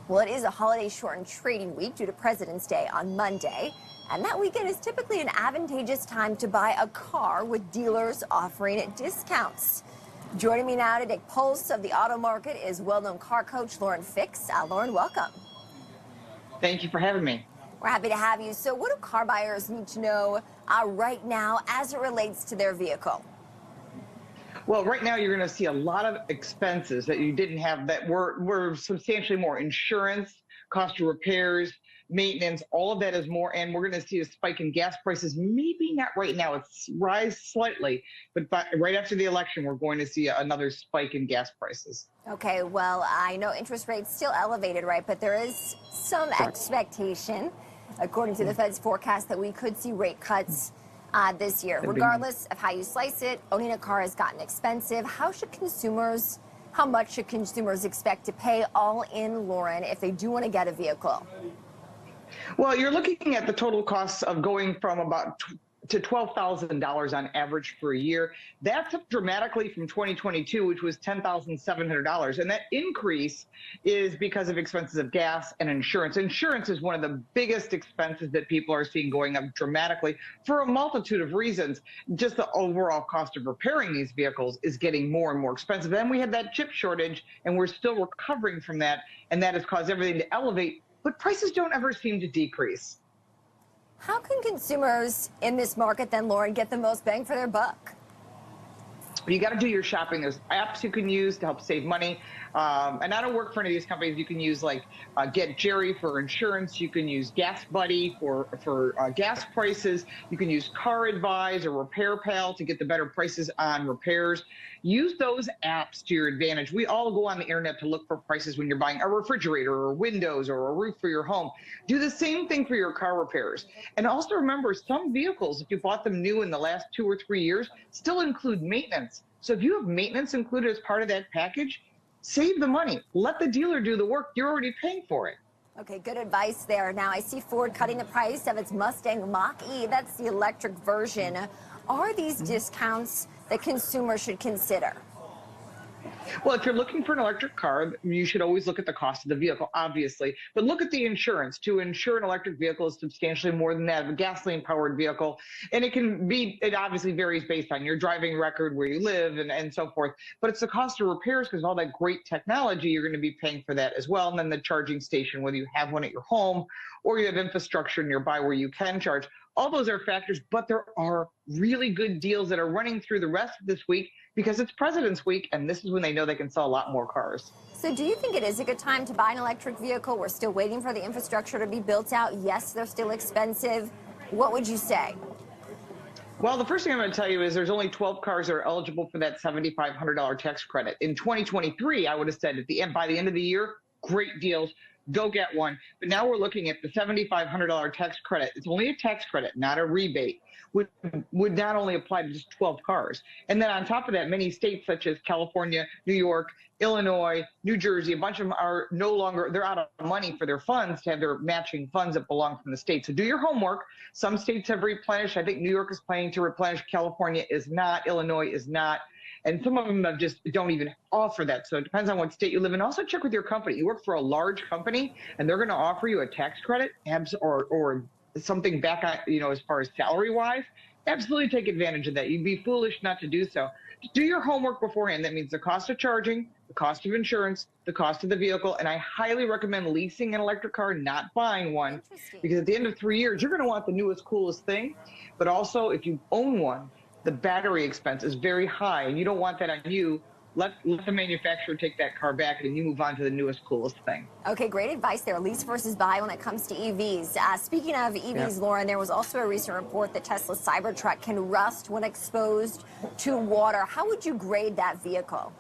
Well, it is a holiday-shortened trading week due to President's Day on Monday. And that weekend is typically an advantageous time to buy a car with dealers offering discounts. Joining me now to take pulse of the auto market is well-known car coach Lauren Fix. Lauren, welcome. Thank you for having me. We're happy to have you. So what do car buyers need to know right now as it relates to their vehicle? Well, right now you're going to see a lot of expenses that you didn't have that were substantially more. Insurance, cost of repairs, maintenance, all of that is more. And we're going to see a spike in gas prices. Maybe not right now. It's rise slightly, but right after the election, we're going to see another spike in gas prices. Okay, well, I know interest rates still elevated, right? But there is some expectation, according to the Fed's forecast, that we could see rate cuts this year. Regardless of how you slice it, owning a car has gotten expensive. How much should consumers expect to pay all in, Lauren, if they do want to get a vehicle? Well, you're looking at the total costs of going from about to $12,000 on average for a year. That's up dramatically from 2022, which was $10,700. And that increase is because of expenses of gas and insurance. Insurance is one of the biggest expenses that people are seeing going up dramatically for a multitude of reasons. Just the overall cost of repairing these vehicles is getting more and more expensive. Then we had that chip shortage, and we're still recovering from that. And that has caused everything to elevate, but prices don't ever seem to decrease. How can consumers in this market then, Lauren, get the most bang for their buck? You got to do your shopping. There's apps you can use to help save money. And I don't work for any of these companies. You can use like Get Jerry for insurance. You can use Gas Buddy for gas prices. You can use Car Advise or Repair Pal to get the better prices on repairs. Use those apps to your advantage. We all go on the internet to look for prices when you're buying a refrigerator or windows or a roof for your home. Do the same thing for your car repairs. And also remember, some vehicles, if you bought them new in the last 2 or 3 years, still include maintenance. So if you have maintenance included as part of that package, save the money. Let the dealer do the work. You're already paying for it. Okay, good advice there. Now, I see Ford cutting the price of its Mustang Mach-E. That's the electric version. Are these discounts that consumers should consider? Well, if you're looking for an electric car, you should always look at the cost of the vehicle, obviously. But look at the insurance. To insure an electric vehicle is substantially more than that of a gasoline-powered vehicle. And it obviously varies based on your driving record, where you live, and so forth. But it's the cost of repairs, because of all that great technology, you're going to be paying for that as well. And then the charging station, whether you have one at your home or you have infrastructure nearby where you can charge. All those are factors, but there are really good deals that are running through the rest of this week because it's President's Week, and this is when they know they can sell a lot more cars. So do you think it is a good time to buy an electric vehicle? We're still waiting for the infrastructure to be built out. Yes, they're still expensive. What would you say? Well, the first thing I'm going to tell you is there's only 12 cars that are eligible for that $7,500 tax credit. In 2023, I would have said by the end of the year, great deals. Go get one. But now we're looking at the $7,500 tax credit. It's only a tax credit, not a rebate. Would not only apply to just 12 cars. And then on top of that, many states such as California, New York, Illinois, New Jersey, a bunch of them are no longer, they're out of money for their funds to have their matching funds that belong from the state. So do your homework. Some states have replenished. I think New York is planning to replenish. California is not. Illinois is not. And some of them have just don't even offer that. So it depends on what state you live in. Also check with your company. You work for a large company and they're going to offer you a tax credit or something back on, as far as salary wise. Absolutely take advantage of that. You'd be foolish not to do so. Do your homework beforehand. That means the cost of charging, the cost of insurance, the cost of the vehicle. And I highly recommend leasing an electric car, not buying one, because at the end of 3 years, you're going to want the newest, coolest thing. But also, if you own one, the battery expense is very high, and you don't want that on you. Let the manufacturer take that car back, and you move on to the newest, coolest thing. Okay, great advice there. Lease versus buy when it comes to EVs. Speaking of EVs, Lauren, there was also a recent report that Tesla's Cybertruck can rust when exposed to water. How would you grade that vehicle?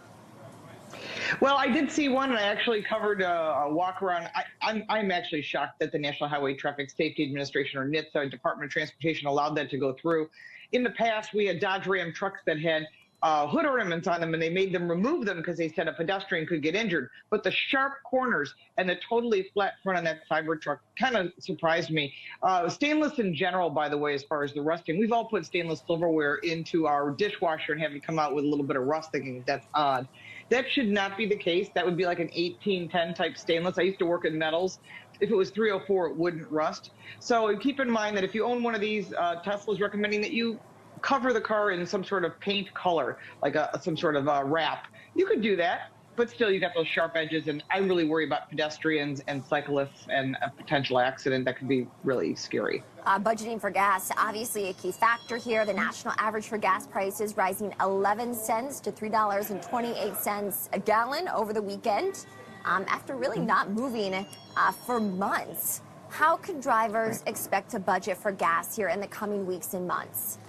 Well, I did see one, and I actually covered a walk around. I'm actually shocked that the National Highway Traffic Safety Administration, or NHTSA, Department of Transportation, allowed that to go through. In the past, we had Dodge Ram trucks that had hood ornaments on them, and they made them remove them because they said a pedestrian could get injured. But the sharp corners and the totally flat front on that Cybertruck kind of surprised me. Stainless in general, by the way, as far as the rusting, we've all put stainless silverware into our dishwasher and have it come out with a little bit of rust, thinking that's odd. That should not be the case. That would be like an 1810 type stainless. I used to work in metals. If it was 304, it wouldn't rust. So keep in mind that if you own one of these, Tesla's recommending that you cover the car in some sort of paint color, like some sort of wrap. You could do that, but still you got those sharp edges. And I really worry about pedestrians and cyclists and a potential accident that could be really scary. Budgeting for gas, obviously a key factor here. The national average for gas prices rising 11 cents to $3.28 a gallon over the weekend after really not moving for months. How can drivers expect to budget for gas here in the coming weeks and months?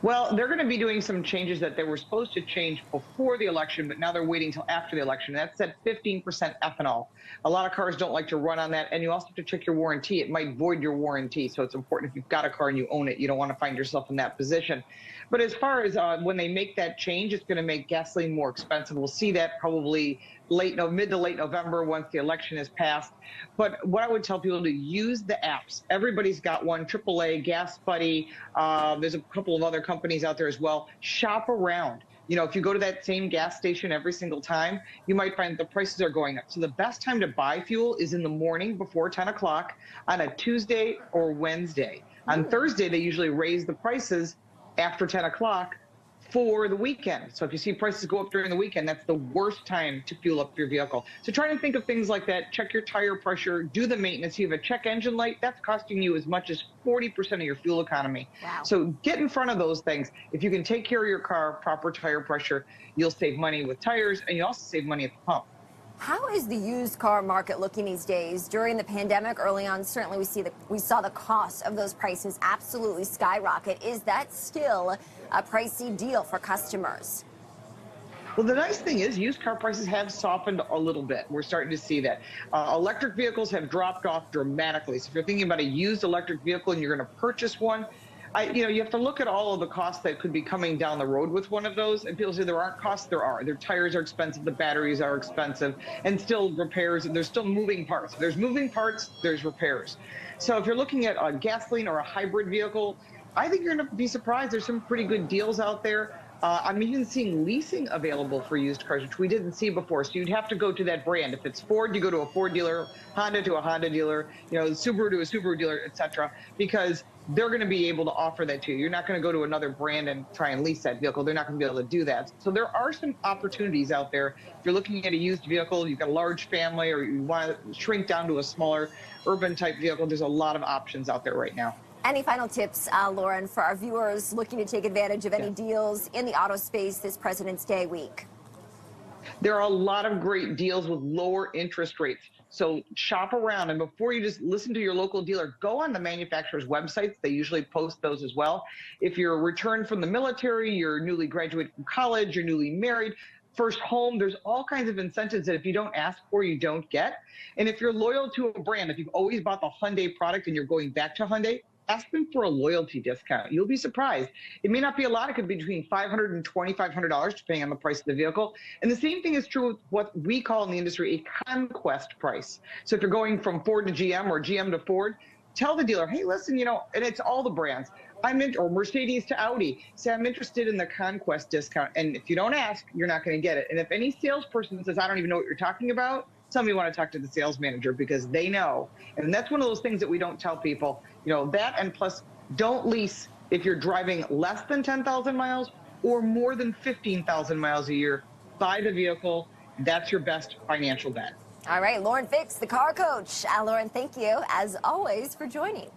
Well, they're going to be doing some changes that they were supposed to change before the election, but now they're waiting until after the election. That's at 15% ethanol. A lot of cars don't like to run on that, and you also have to check your warranty. It might void your warranty, so it's important if you've got a car and you own it, you don't want to find yourself in that position. But as far as when they make that change, it's going to make gasoline more expensive. We'll see that probably mid to late November once the election is passed. But what I would tell people to use the apps. Everybody's got one, AAA, Gas Buddy. There's a couple of other companies out there as well. Shop around. You know, if you go to that same gas station every single time, you might find the prices are going up. So the best time to buy fuel is in the morning before 10 o'clock on a Tuesday or Wednesday. On Thursday, they usually raise the prices after 10 o'clock for the weekend. So if you see prices go up during the weekend, that's the worst time to fuel up your vehicle. So try to think of things like that. Check your tire pressure, do the maintenance. You have a check engine light, that's costing you as much as 40% of your fuel economy. Wow. So get in front of those things. If you can take care of your car, proper tire pressure, you'll save money with tires, and you also save money at the pump. How is the used car market looking these days? During the pandemic, early on, certainly we saw the cost of those prices absolutely skyrocket. Is that still a pricey deal for customers? Well, the nice thing is used car prices have softened a little bit. We're starting to see that. Electric vehicles have dropped off dramatically. So if you're thinking about a used electric vehicle and you're going to purchase one, you have to look at all of the costs that could be coming down the road with one of those. And people say there aren't costs. There are. Their tires are expensive. The batteries are expensive. And still repairs. And there's still moving parts. There's moving parts. There's repairs. So if you're looking at a gasoline or a hybrid vehicle, I think you're going to be surprised. There's some pretty good deals out there. I'm even seeing leasing available for used cars, which we didn't see before. So you'd have to go to that brand. If it's Ford, you go to a Ford dealer, Honda to a Honda dealer, Subaru to a Subaru dealer, etc. Because they're going to be able to offer that to you. You're not going to go to another brand and try and lease that vehicle. They're not going to be able to do that. So there are some opportunities out there. If you're looking at a used vehicle, you've got a large family, or you want to shrink down to a smaller urban type vehicle, there's a lot of options out there right now. Any final tips, Lauren, for our viewers looking to take advantage of any deals in the auto space this President's Day week? There are a lot of great deals with lower interest rates. So shop around, and before you just listen to your local dealer, go on the manufacturer's websites. They usually post those as well. If you're returned from the military, you're newly graduated from college, you're newly married, first home, there's all kinds of incentives that if you don't ask for, you don't get. And if you're loyal to a brand, if you've always bought the Hyundai product and you're going back to Hyundai, ask them for a loyalty discount. You'll be surprised. It may not be a lot. It could be between $500 and $2,500, depending on the price of the vehicle. And the same thing is true with what we call in the industry a conquest price. So if you're going from Ford to GM or GM to Ford, tell the dealer, hey, listen, and it's all the brands. Or Mercedes to Audi. Say, I'm interested in the conquest discount. And if you don't ask, you're not going to get it. And if any salesperson says, I don't even know what you're talking about, tell me you want to talk to the sales manager, because they know. And that's one of those things that we don't tell people. That, and plus, don't lease if you're driving less than 10,000 miles or more than 15,000 miles a year. Buy the vehicle. That's your best financial bet. All right, Lauren Fix, the car coach. Lauren, thank you, as always, for joining.